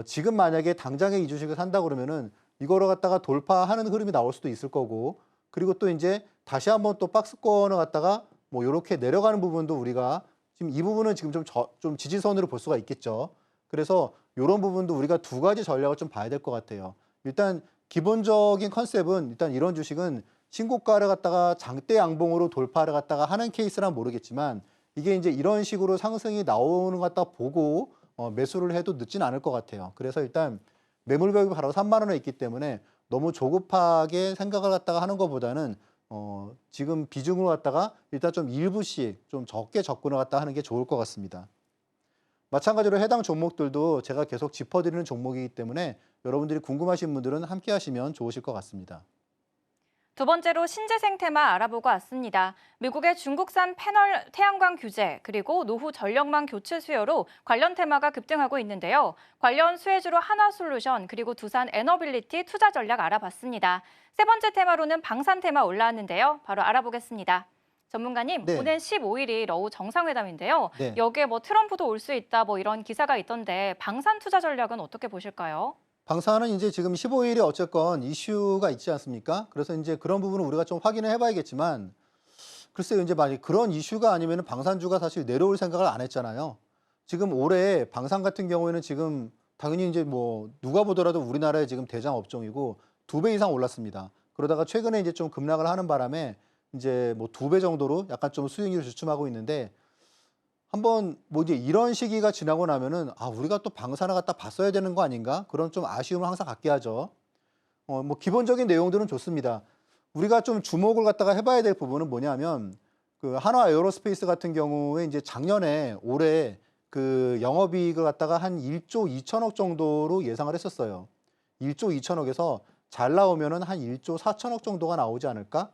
지금 만약에 당장에 이 주식을 산다 그러면은 이거를 갖다가 돌파하는 흐름이 나올 수도 있을 거고 그리고 또 이제 다시 한번 또 박스권을 갖다가 뭐 이렇게 내려가는 부분도 우리가 지금 이 부분은 지금 좀 지지선으로 볼 수가 있겠죠. 그래서 이런 부분도 우리가 두 가지 전략을 좀 봐야 될 것 같아요. 일단 기본적인 컨셉은 일단 이런 주식은 신고가를 갖다가 장대 양봉으로 돌파를 갖다가 하는 케이스란 모르겠지만 이게 이제 이런 식으로 상승이 나오는 것 같다 보고 매수를 해도 늦진 않을 것 같아요. 그래서 일단 매물벽이 바로 3만 원에 있기 때문에 너무 조급하게 생각을 갖다가 하는 것보다는 지금 비중을 갖다가 일단 좀 일부씩 좀 적게 접근을 갖다 하는 게 좋을 것 같습니다. 마찬가지로 해당 종목들도 제가 계속 짚어드리는 종목이기 때문에 여러분들이 궁금하신 분들은 함께 하시면 좋으실 것 같습니다. 두 번째로 신재생 테마 알아보고 왔습니다. 미국의 중국산 패널 태양광 규제 그리고 노후 전력망 교체 수요로 관련 테마가 급등하고 있는데요. 관련 수혜주로 하나솔루션 그리고 두산 에너빌리티 투자 전략 알아봤습니다. 세 번째 테마로는 방산 테마 올라왔는데요. 바로 알아보겠습니다. 전문가님, 네. 오늘 15일이 러우 정상회담인데요. 네. 여기에 뭐 트럼프도 올 수 있다 뭐 이런 기사가 있던데 방산 투자 전략은 어떻게 보실까요? 방사는 이제 지금 15일에 어쨌건 이슈가 있지 않습니까? 그래서 이제 그런 부분은 우리가 좀 확인을 해봐야겠지만 글쎄요, 이제 만약 그런 이슈가 아니면 방산주가 사실 내려올 생각을 안 했잖아요. 지금 올해 방산 같은 경우에는 지금 당연히 이제 뭐 누가 보더라도 우리나라의 지금 대장 업종이고 2배 이상 올랐습니다. 그러다가 최근에 이제 좀 급락을 하는 바람에 이제 뭐 2배 정도로 약간 좀 수익률을 주춤하고 있는데 한번 뭐 이제 이런 시기가 지나고 나면은 우리가 또 방산을 갖다 봤어야 되는 거 아닌가? 그런 좀 아쉬움을 항상 갖게 하죠. 뭐 기본적인 내용들은 좋습니다. 우리가 좀 주목을 갖다가 해봐야 될 부분은 뭐냐면 그 한화 에어로스페이스 같은 경우에 이제 작년에 올해 그 영업이익을 갖다가 한 1조 2천억 정도로 예상을 했었어요. 1조 2천억에서 잘 나오면은 한 1조 4천억 정도가 나오지 않을까?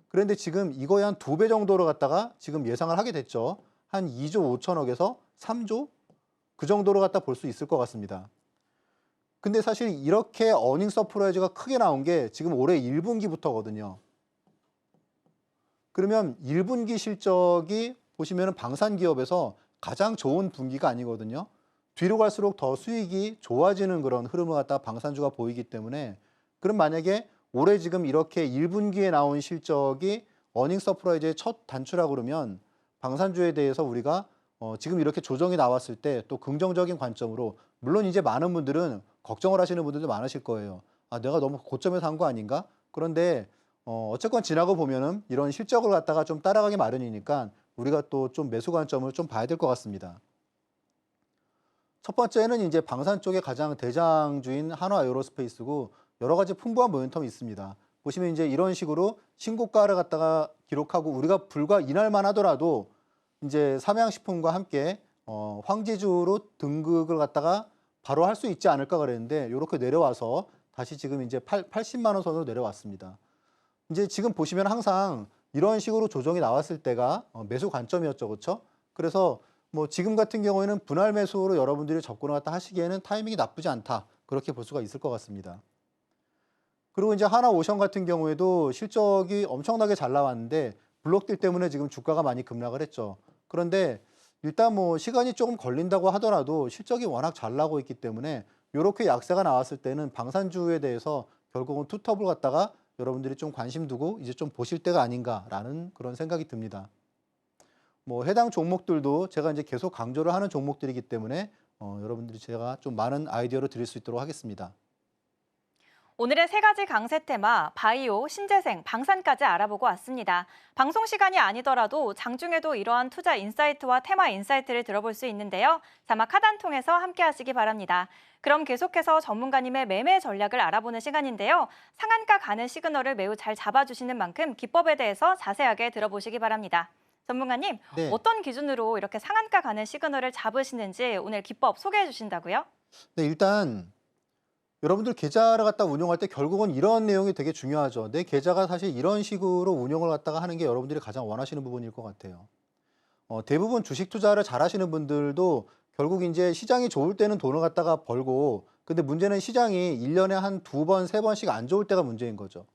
그런데 지금 이거에 한 2배 정도로 갖다가 지금 예상을 하게 됐죠. 한 2조 5천억에서 3조? 그 정도로 갖다 볼 수 있을 것 같습니다. 근데 사실 이렇게 어닝 서프라이즈가 크게 나온 게 지금 올해 1분기부터거든요. 그러면 1분기 실적이 보시면은 방산 기업에서 가장 좋은 분기가 아니거든요. 뒤로 갈수록 더 수익이 좋아지는 그런 흐름을 갖다 방산주가 보이기 때문에 그럼 만약에 올해 지금 이렇게 1분기에 나온 실적이 어닝 서프라이즈의 첫 단추라 그러면 방산주에 대해서 우리가 지금 이렇게 조정이 나왔을 때 또 긍정적인 관점으로 물론 이제 많은 분들은 걱정을 하시는 분들도 많으실 거예요. 내가 너무 고점에서 한 거 아닌가? 그런데 어쨌건 지나고 보면은 이런 실적을 갖다가 좀 따라가기 마련이니까 우리가 또 좀 매수 관점을 좀 봐야 될 것 같습니다. 첫 번째는 이제 방산 쪽의 가장 대장주인 한화 에어로스페이스고 여러 가지 풍부한 모멘텀이 있습니다. 보시면 이제 이런 식으로 신고가를 갖다가 기록하고 우리가 불과 이날만 하더라도 이제 삼양식품과 함께 황지주로 등극을 갖다가 바로 할 수 있지 않을까 그랬는데 이렇게 내려와서 다시 지금 이제 80만 원 선으로 내려왔습니다. 이제 지금 보시면 항상 이런 식으로 조정이 나왔을 때가 매수 관점이었죠, 그렇죠? 그래서 뭐 지금 같은 경우에는 분할 매수로 여러분들이 접근을 갖다 하시기에는 타이밍이 나쁘지 않다 그렇게 볼 수가 있을 것 같습니다. 그리고 이제 하나오션 같은 경우에도 실적이 엄청나게 잘 나왔는데 블록딜 때문에 지금 주가가 많이 급락을 했죠. 그런데 일단 뭐 시간이 조금 걸린다고 하더라도 실적이 워낙 잘 나고 있기 때문에 이렇게 약세가 나왔을 때는 방산주에 대해서 결국은 투톱을 갖다가 여러분들이 좀 관심 두고 이제 좀 보실 때가 아닌가라는 그런 생각이 듭니다. 뭐 해당 종목들도 제가 이제 계속 강조를 하는 종목들이기 때문에 여러분들이 제가 좀 많은 아이디어를 드릴 수 있도록 하겠습니다. 오늘의 3가지 강세 테마, 바이오, 신재생, 방산까지 알아보고 왔습니다. 방송 시간이 아니더라도 장중에도 이러한 투자 인사이트와 테마 인사이트를 들어볼 수 있는데요. 자막 하단 통해서 함께 하시기 바랍니다. 그럼 계속해서 전문가님의 매매 전략을 알아보는 시간인데요. 상한가 가는 시그널을 매우 잘 잡아주시는 만큼 기법에 대해서 자세하게 들어보시기 바랍니다. 전문가님, 네. 어떤 기준으로 이렇게 상한가 가는 시그널을 잡으시는지 오늘 기법 소개해 주신다고요? 네, 일단 여러분들 계좌를 갖다 운영할 때 결국은 이런 내용이 되게 중요하죠. 내 계좌가 사실 이런 식으로 운영을 갖다가 하는 게 여러분들이 가장 원하시는 부분일 것 같아요. 대부분 주식 투자를 잘 하시는 분들도 결국 이제 시장이 좋을 때는 돈을 갖다가 벌고 근데 문제는 시장이 1년에 한 2번, 3번씩 안 좋을 때가 문제인 거죠.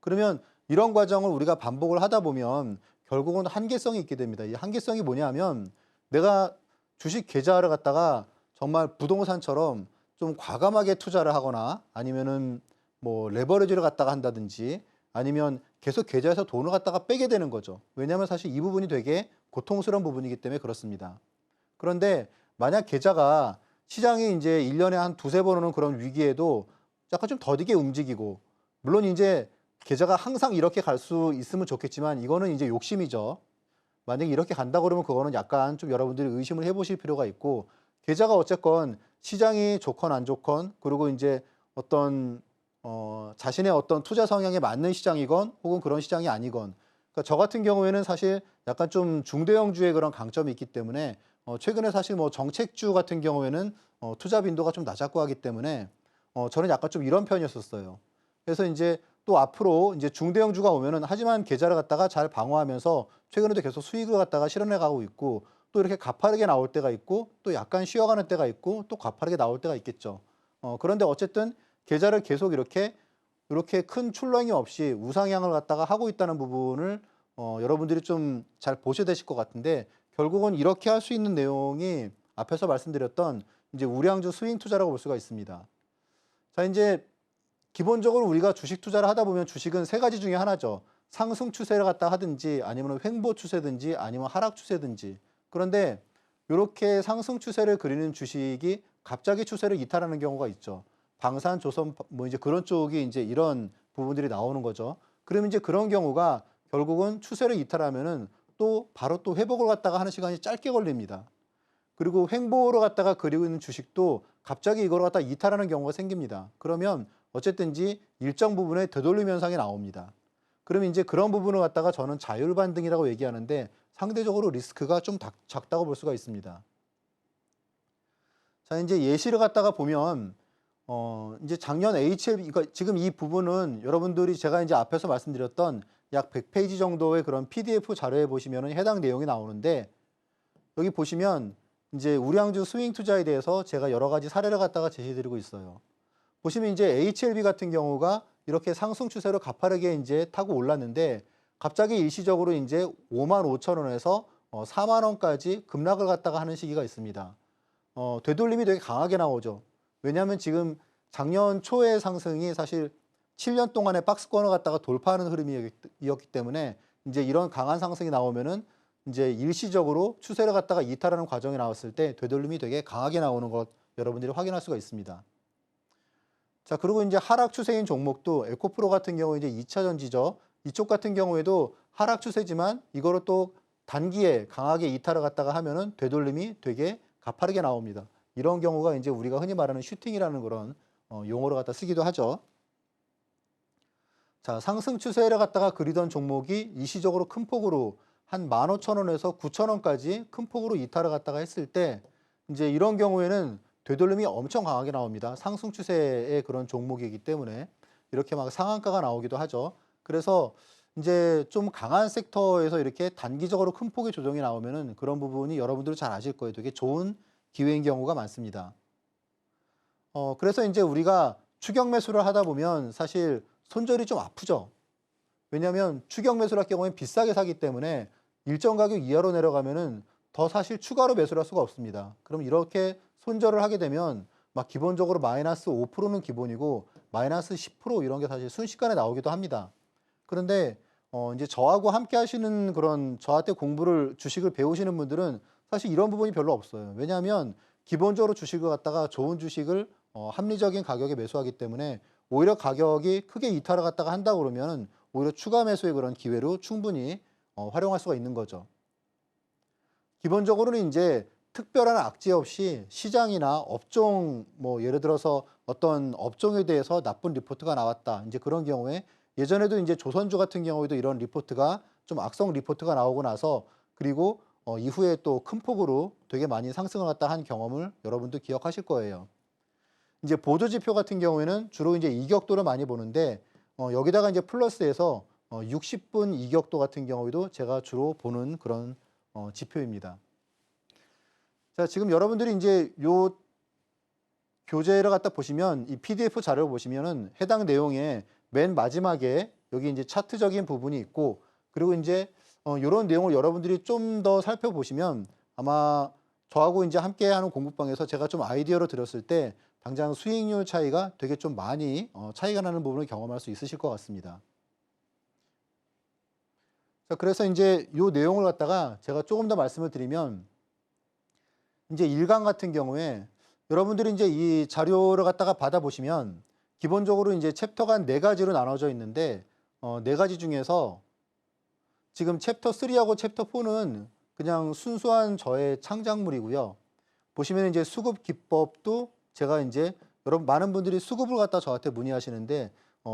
그러면 이런 과정을 우리가 반복을 하다 보면 결국은 한계성이 있게 됩니다. 이 한계성이 뭐냐면 내가 주식 계좌를 갖다가 정말 부동산처럼 좀 과감하게 투자를 하거나 아니면은 뭐 레버리지를 갖다가 한다든지 아니면 계속 계좌에서 돈을 갖다가 빼게 되는 거죠. 왜냐하면 사실 이 부분이 되게 고통스러운 부분이기 때문에 그렇습니다. 그런데 만약 계좌가 시장이 이제 1년에 한 2-3번 오는 그런 위기에도 약간 좀 더디게 움직이고 물론 이제 계좌가 항상 이렇게 갈 수 있으면 좋겠지만 이거는 이제 욕심이죠. 만약에 이렇게 간다 그러면 그거는 약간 좀 여러분들이 의심을 해보실 필요가 있고 계좌가 어쨌건 시장이 좋건 안 좋건 그리고 이제 어떤 자신의 어떤 투자 성향에 맞는 시장이건 혹은 그런 시장이 아니건 그러니까 저 같은 경우에는 사실 약간 좀 중대형주의 그런 강점이 있기 때문에 최근에 사실 뭐 정책주 같은 경우에는 투자 빈도가 좀 낮았고 하기 때문에 저는 약간 좀 이런 편이었었어요. 그래서 이제 또 앞으로 이제 중대형주가 오면은 하지만 계좌를 갖다가 잘 방어하면서 최근에도 계속 수익을 갖다가 실현해 가고 있고 또 이렇게 가파르게 나올 때가 있고 또 약간 쉬어가는 때가 있고 또 가파르게 나올 때가 있겠죠. 그런데 어쨌든 계좌를 계속 이렇게 큰 출렁이 없이 우상향을 갖다가 하고 있다는 부분을 여러분들이 좀 잘 보셔야 되실 것 같은데 결국은 이렇게 할 수 있는 내용이 앞에서 말씀드렸던 이제 우량주 스윙 투자라고 볼 수가 있습니다. 자, 이제 기본적으로 우리가 주식 투자를 하다 보면 주식은 3가지 중에 하나죠. 상승 추세를 갖다 하든지 아니면 횡보 추세든지 아니면 하락 추세든지. 그런데 이렇게 상승 추세를 그리는 주식이 갑자기 추세를 이탈하는 경우가 있죠. 방산, 조선 뭐 이제 그런 쪽이 이제 이런 부분들이 나오는 거죠. 그러면 이제 그런 경우가 결국은 추세를 이탈하면은 또 바로 또 회복을 갖다가 하는 시간이 짧게 걸립니다. 그리고 횡보로 갖다가 그리고 있는 주식도 갑자기 이걸 갖다 이탈하는 경우가 생깁니다. 그러면 어쨌든지 일정 부분에 되돌림 현상이 나옵니다. 그러면 이제 그런 부분을 갖다가 저는 자율 반등이라고 얘기하는데 상대적으로 리스크가 좀 작다고 볼 수가 있습니다. 자, 이제 예시를 갖다가 보면 이제 작년 HLB, 그러니까 지금 이 부분은 여러분들이 제가 이제 앞에서 말씀드렸던 약 100페이지 정도의 그런 PDF 자료에 보시면은 해당 내용이 나오는데 여기 보시면 이제 우량주 스윙 투자에 대해서 제가 여러 가지 사례를 갖다가 제시드리고 있어요. 보시면 이제 HLB 같은 경우가 이렇게 상승 추세로 가파르게 이제 타고 올랐는데 갑자기 일시적으로 이제 55,000원에서 4만 원까지 급락을 갖다가 하는 시기가 있습니다. 되돌림이 되게 강하게 나오죠. 왜냐하면 지금 작년 초의 상승이 사실 7년 동안의 박스권을 갖다가 돌파하는 흐름이었기 때문에 이제 이런 강한 상승이 나오면은 이제 일시적으로 추세를 갖다가 이탈하는 과정이 나왔을 때 되돌림이 되게 강하게 나오는 것 여러분들이 확인할 수가 있습니다. 자, 그리고 이제 하락 추세인 종목도 에코프로 같은 경우 이제 2차 전지죠. 이쪽 같은 경우에도 하락 추세지만 이거를 또 단기에 강하게 이탈을 갖다가 하면은 되돌림이 되게 가파르게 나옵니다. 이런 경우가 이제 우리가 흔히 말하는 슈팅이라는 그런 용어를 갖다 쓰기도 하죠. 자, 상승 추세를 갖다가 그리던 종목이 일시적으로 큰 폭으로 한 15,000원에서 9,000원까지 큰 폭으로 이탈을 갖다가 했을 때 이제 이런 경우에는 되돌림이 엄청 강하게 나옵니다. 상승 추세의 그런 종목이기 때문에 이렇게 막 상한가가 나오기도 하죠. 그래서 이제 좀 강한 섹터에서 이렇게 단기적으로 큰 폭의 조정이 나오면은 그런 부분이 여러분들도 잘 아실 거예요. 되게 좋은 기회인 경우가 많습니다. 그래서 이제 우리가 추격 매수를 하다 보면 사실 손절이 좀 아프죠. 왜냐하면 추격 매수를 할 경우엔 비싸게 사기 때문에 일정 가격 이하로 내려가면은 더 사실 추가로 매수를 할 수가 없습니다. 그럼 이렇게 손절을 하게 되면 막 기본적으로 마이너스 5%는 기본이고 마이너스 10% 이런 게 사실 순식간에 나오기도 합니다. 그런데 이제 저하고 함께 하시는 그런 저한테 주식을 배우시는 분들은 사실 이런 부분이 별로 없어요. 왜냐하면 기본적으로 주식을 갖다가 좋은 주식을 합리적인 가격에 매수하기 때문에 오히려 가격이 크게 이탈을 갖다가 한다 그러면 오히려 추가 매수의 그런 기회로 충분히 활용할 수가 있는 거죠. 기본적으로는 이제 특별한 악재 없이 시장이나 업종, 뭐 예를 들어서 어떤 업종에 대해서 나쁜 리포트가 나왔다. 이제 그런 경우에 예전에도 이제 조선주 같은 경우에도 이런 리포트가 좀 악성 리포트가 나오고 나서 그리고 이후에 또 큰 폭으로 되게 많이 상승을 갖다 한 경험을 여러분도 기억하실 거예요. 이제 보조지표 같은 경우에는 주로 이제 이격도를 많이 보는데 여기다가 이제 플러스해서 60분 이격도 같은 경우에도 제가 주로 보는 그런 지표입니다. 자, 지금 여러분들이 이제 요 교재를 갖다 보시면 이 PDF 자료를 보시면은 해당 내용에 맨 마지막에 여기 이제 차트적인 부분이 있고 그리고 이제 이런 내용을 여러분들이 좀 더 살펴보시면 아마 저하고 이제 함께 하는 공부방에서 제가 좀 아이디어를 드렸을 때 당장 수익률 차이가 되게 좀 많이 차이가 나는 부분을 경험할 수 있으실 것 같습니다. 자, 그래서 이제 이 내용을 갖다가 제가 조금 더 말씀을 드리면 이제 1강 같은 경우에 여러분들이 이제 이 자료를 갖다가 받아보시면 기본적으로 이제 챕터가 4가지로 나눠져 있는데 4가지 중에서 지금 챕터 3하고 챕터 4는 그냥 순수한 저의 창작물이고요. 보시면 이제 수급 기법도 제가 이제 여러분 많은 분들이 수급을 갖다 저한테 문의하시는데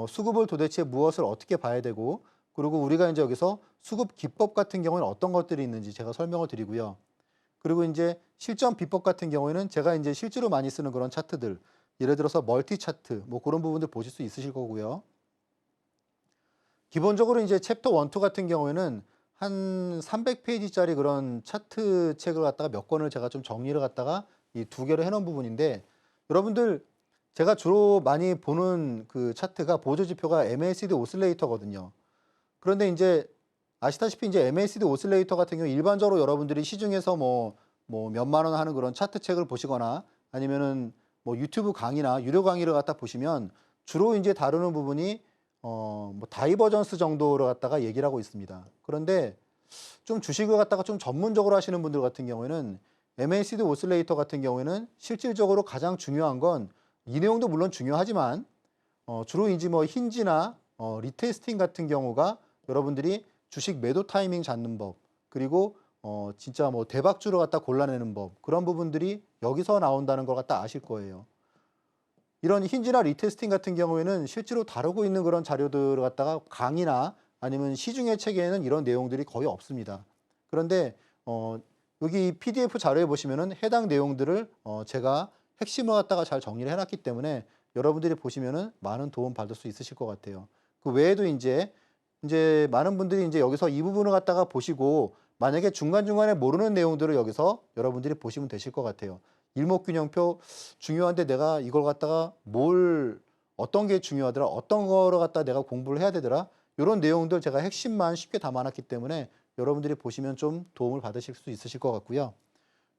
수급을 도대체 무엇을 어떻게 봐야 되고 그리고 우리가 이제 여기서 수급 기법 같은 경우는 어떤 것들이 있는지 제가 설명을 드리고요. 그리고 이제 실전 비법 같은 경우에는 제가 이제 실제로 많이 쓰는 그런 차트들, 예를 들어서 멀티 차트, 뭐 그런 부분들 보실 수 있으실 거고요. 기본적으로 이제 챕터 1, 2 같은 경우에는 한 300페이지짜리 그런 차트 책을 갖다가 몇 권을 제가 좀 정리를 갖다가 이 2개로 해놓은 부분인데 여러분들 제가 주로 많이 보는 그 차트가 보조지표가 MACD 오슬레이터거든요. 그런데 이제 아시다시피 이제 MACD 오슬레이터 같은 경우 일반적으로 여러분들이 시중에서 뭐 몇만 원 하는 그런 차트 책을 보시거나 아니면은 뭐 유튜브 강의나 유료 강의를 갖다 보시면 주로 이제 다루는 부분이 뭐 다이버전스 정도로 갖다가 얘기를 하고 있습니다. 그런데 좀 주식을 갖다가 좀 전문적으로 하시는 분들 같은 경우에는 MACD 오슬레이터 같은 경우에는 실질적으로 가장 중요한 건 이 내용도 물론 중요하지만 주로 이제 뭐 힌지나 리테스팅 같은 경우가 여러분들이 주식 매도 타이밍 잡는 법, 그리고 진짜 뭐 대박주를 갖다 골라내는 법, 그런 부분들이 여기서 나온다는 걸 갖다 아실 거예요. 이런 힌지나 리테스팅 같은 경우에는 실제로 다루고 있는 그런 자료들을 갖다가 강의나 아니면 시중의 책에는 이런 내용들이 거의 없습니다. 그런데 여기 PDF 자료에 보시면은 해당 내용들을 제가 핵심을 갖다가 잘 정리를 해놨기 때문에 여러분들이 보시면은 많은 도움 받을 수 있으실 것 같아요. 그 외에도 이제 많은 분들이 이제 여기서 이 부분을 갖다가 보시고 만약에 중간중간에 모르는 내용들을 여기서 여러분들이 보시면 되실 것 같아요. 일목균형표 중요한데 내가 이걸 갖다가 어떤 게 중요하더라, 어떤 거를 갖다 내가 공부를 해야 되더라, 이런 내용들 제가 핵심만 쉽게 담아놨기 때문에 여러분들이 보시면 좀 도움을 받으실 수 있으실 것 같고요.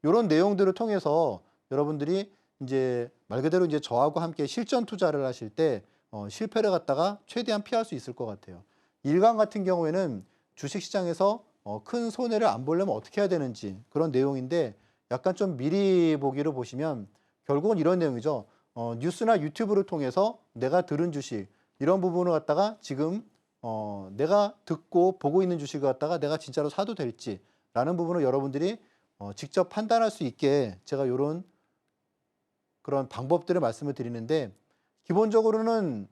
이런 내용들을 통해서 여러분들이 이제 말 그대로 이제 저하고 함께 실전 투자를 하실 때 실패를 갖다가 최대한 피할 수 있을 것 같아요. 일강 같은 경우에는 주식시장에서 큰 손해를 안 보려면 어떻게 해야 되는지 그런 내용인데 약간 좀 미리 보기를 보시면 결국은 이런 내용이죠. 뉴스나 유튜브를 통해서 내가 들은 주식 이런 부분을 갖다가 지금 내가 듣고 보고 있는 주식을 갖다가 내가 진짜로 사도 될지라는 부분을 여러분들이 직접 판단할 수 있게 제가 이런 그런 방법들을 말씀을 드리는데 기본적으로는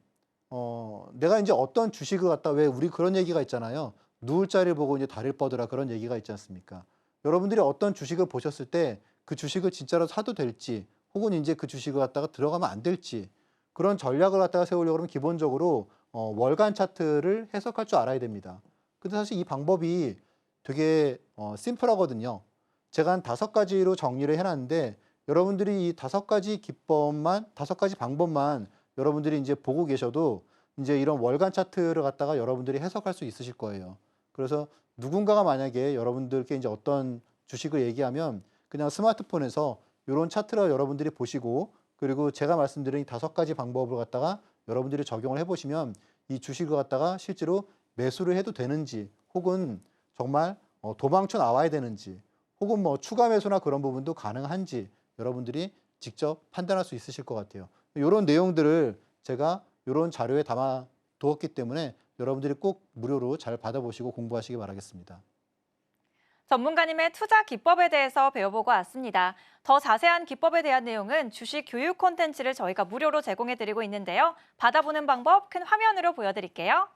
내가 이제 어떤 주식을 갖다 왜 우리 그런 얘기가 있잖아요. 누울 자리를 보고 이제 다리를 뻗으라 그런 얘기가 있지 않습니까? 여러분들이 어떤 주식을 보셨을 때 그 주식을 진짜로 사도 될지 혹은 이제 그 주식을 갖다가 들어가면 안 될지 그런 전략을 갖다가 세우려고 하면 기본적으로 월간 차트를 해석할 줄 알아야 됩니다. 근데 사실 이 방법이 되게 심플하거든요. 제가 한 5가지로 정리를 해놨는데 여러분들이 이 5가지 기법만, 5가지 방법만 여러분들이 이제 보고 계셔도 이제 이런 월간 차트를 갖다가 여러분들이 해석할 수 있으실 거예요. 그래서 누군가가 만약에 여러분들께 이제 어떤 주식을 얘기하면 그냥 스마트폰에서 이런 차트를 여러분들이 보시고 그리고 제가 말씀드린 이 5가지 방법을 갖다가 여러분들이 적용을 해보시면 이 주식을 갖다가 실제로 매수를 해도 되는지 혹은 정말 도망쳐 나와야 되는지 혹은 뭐 추가 매수나 그런 부분도 가능한지 여러분들이 직접 판단할 수 있으실 것 같아요. 이런 내용들을 제가 이런 자료에 담아 두었기 때문에 여러분들이 꼭 무료로 잘 받아보시고 공부하시기 바라겠습니다. 전문가님의 투자 기법에 대해서 배워보고 왔습니다. 더 자세한 기법에 대한 내용은 주식 교육 콘텐츠를 저희가 무료로 제공해드리고 있는데요. 받아보는 방법 큰 화면으로 보여드릴게요.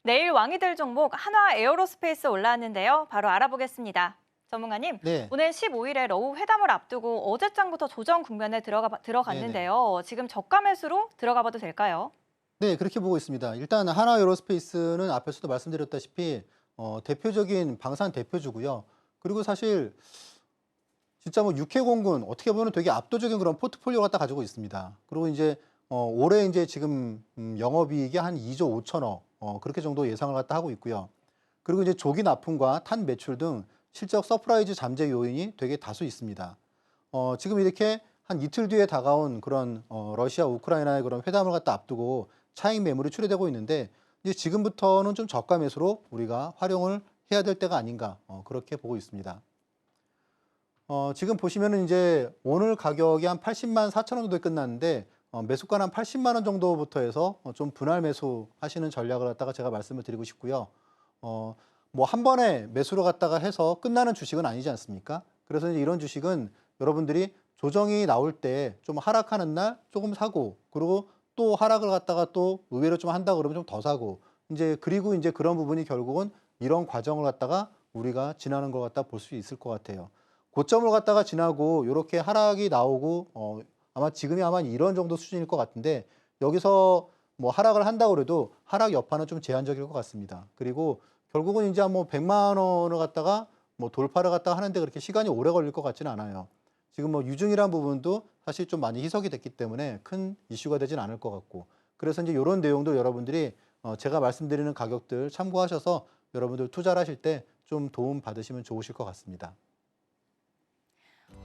내일 왕이 될 종목 한화 에어로스페이스 올라왔는데요. 바로 알아보겠습니다. 전문가님, 네. 오늘 15일에 러우 회담을 앞두고 어젯장부터 조정 국면에 들어갔는데요. 지금 저가 매수로 들어가 봐도 될까요? 네, 그렇게 보고 있습니다. 일단 한화 에어로스페이스는 앞에서도 말씀드렸다시피 대표적인 방산 대표주고요. 그리고 사실 진짜 뭐 육해공군 어떻게 보면 되게 압도적인 그런 포트폴리오 갖다 가지고 있습니다. 그리고 이제 올해 이제 지금 영업이익이 한 2조 5천억 그렇게 정도 예상을 갖다 하고 있고요. 그리고 이제 조기 납품과 탄 매출 등 실적 서프라이즈 잠재 요인이 되게 다수 있습니다. 지금 이렇게 한 이틀 뒤에 다가온 그런 러시아 우크라이나의 그런 회담을 갖다 앞두고 차익 매물이 출회되고 있는데 이제 지금부터는 좀 저가 매수로 우리가 활용을 해야 될 때가 아닌가 그렇게 보고 있습니다. 지금 보시면은 이제 오늘 가격이 한 80만 4천 원 정도에 끝났는데 매수가는 한 80만 원 정도부터 해서 좀 분할 매수 하시는 전략을 갖다가 제가 말씀을 드리고 싶고요. 뭐 한 번에 매수로 갖다가 해서 끝나는 주식은 아니지 않습니까? 그래서 이제 이런 주식은 여러분들이 조정이 나올 때 좀 하락하는 날 조금 사고, 그리고 또 하락을 갖다가 또 의외로 좀 한다 그러면 좀 더 사고, 그리고 이제 그런 부분이 결국은 이런 과정을 갖다가 우리가 지나는 것 같다 볼 수 있을 것 같아요. 고점을 갖다가 지나고 이렇게 하락이 나오고 아마 지금이 아마 이런 정도 수준일 것 같은데, 여기서 뭐 하락을 한다고 그래도 하락 여파는 좀 제한적일 것 같습니다. 그리고 결국은 이제 뭐 100만 원을 갖다가 뭐 돌파를 갖다가 하는데 그렇게 시간이 오래 걸릴 것 같지는 않아요. 지금 뭐 유증이란 부분도 사실 좀 많이 희석이 됐기 때문에 큰 이슈가 되진 않을 것 같고, 그래서 이제 이런 내용들 여러분들이 제가 말씀드리는 가격들 참고하셔서 여러분들 투자를 하실 때 좀 도움 받으시면 좋으실 것 같습니다.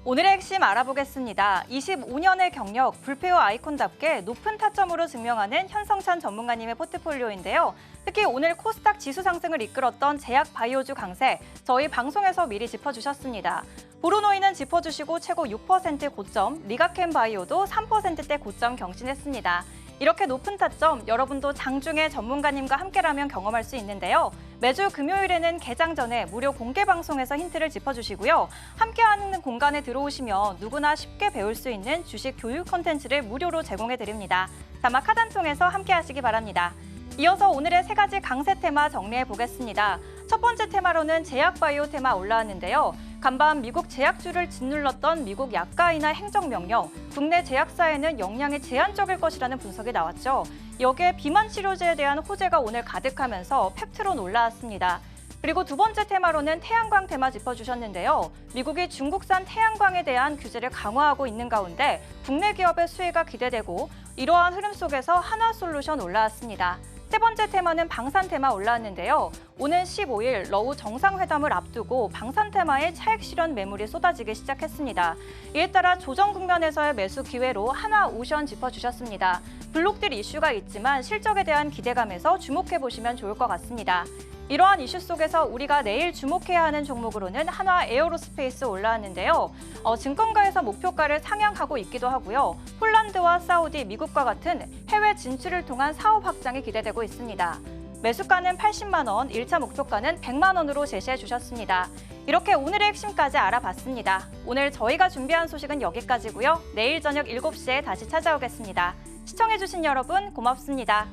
오늘의 핵심 알아보겠습니다. 25년의 경력, 불페어 아이콘답게 높은 타점으로 증명하는 현성찬 전문가님의 포트폴리오인데요. 특히 오늘 코스닥 지수 상승을 이끌었던 제약 바이오주 강세, 저희 방송에서 미리 짚어주셨습니다. 보로노이는 짚어주시고 최고 6% 고점, 리가켄 바이오도 3%대 고점 경신했습니다. 이렇게 높은 타점, 여러분도 장중에 전문가님과 함께라면 경험할 수 있는데요. 매주 금요일에는 개장 전에 무료 공개 방송에서 힌트를 짚어주시고요. 함께하는 공간에 들어오시면 누구나 쉽게 배울 수 있는 주식 교육 콘텐츠를 무료로 제공해드립니다. 자막 하단 통해서 함께하시기 바랍니다. 이어서 오늘의 세 가지 강세 테마 정리해 보겠습니다. 첫 번째 테마로는 제약바이오 테마 올라왔는데요. 간밤 미국 제약주를 짓눌렀던 미국 약가이나 행정명령, 국내 제약사에는 영향이 제한적일 것이라는 분석이 나왔죠. 여기에 비만 치료제에 대한 호재가 오늘 가득하면서 팩트론 올라왔습니다. 그리고 두 번째 테마로는 태양광 테마 짚어주셨는데요. 미국이 중국산 태양광에 대한 규제를 강화하고 있는 가운데 국내 기업의 수혜가 기대되고, 이러한 흐름 속에서 한화솔루션 올라왔습니다. 세 번째 테마는 방산 테마 올라왔는데요. 오는 15일 러우 정상회담을 앞두고 방산 테마에 차익 실현 매물이 쏟아지기 시작했습니다. 이에 따라 조정 국면에서의 매수 기회로 한화오션 짚어주셨습니다. 블록딜 이슈가 있지만 실적에 대한 기대감에서 주목해보시면 좋을 것 같습니다. 이러한 이슈 속에서 우리가 내일 주목해야 하는 종목으로는 한화 에어로스페이스 올라왔는데요. 증권가에서 목표가를 상향하고 있기도 하고요. 폴란드와 사우디, 미국과 같은 해외 진출을 통한 사업 확장이 기대되고 있습니다. 매수가는 80만 원, 1차 목표가는 100만 원으로 제시해 주셨습니다. 이렇게 오늘의 핵심까지 알아봤습니다. 오늘 저희가 준비한 소식은 여기까지고요. 내일 저녁 7시에 다시 찾아오겠습니다. 시청해주신 여러분 고맙습니다.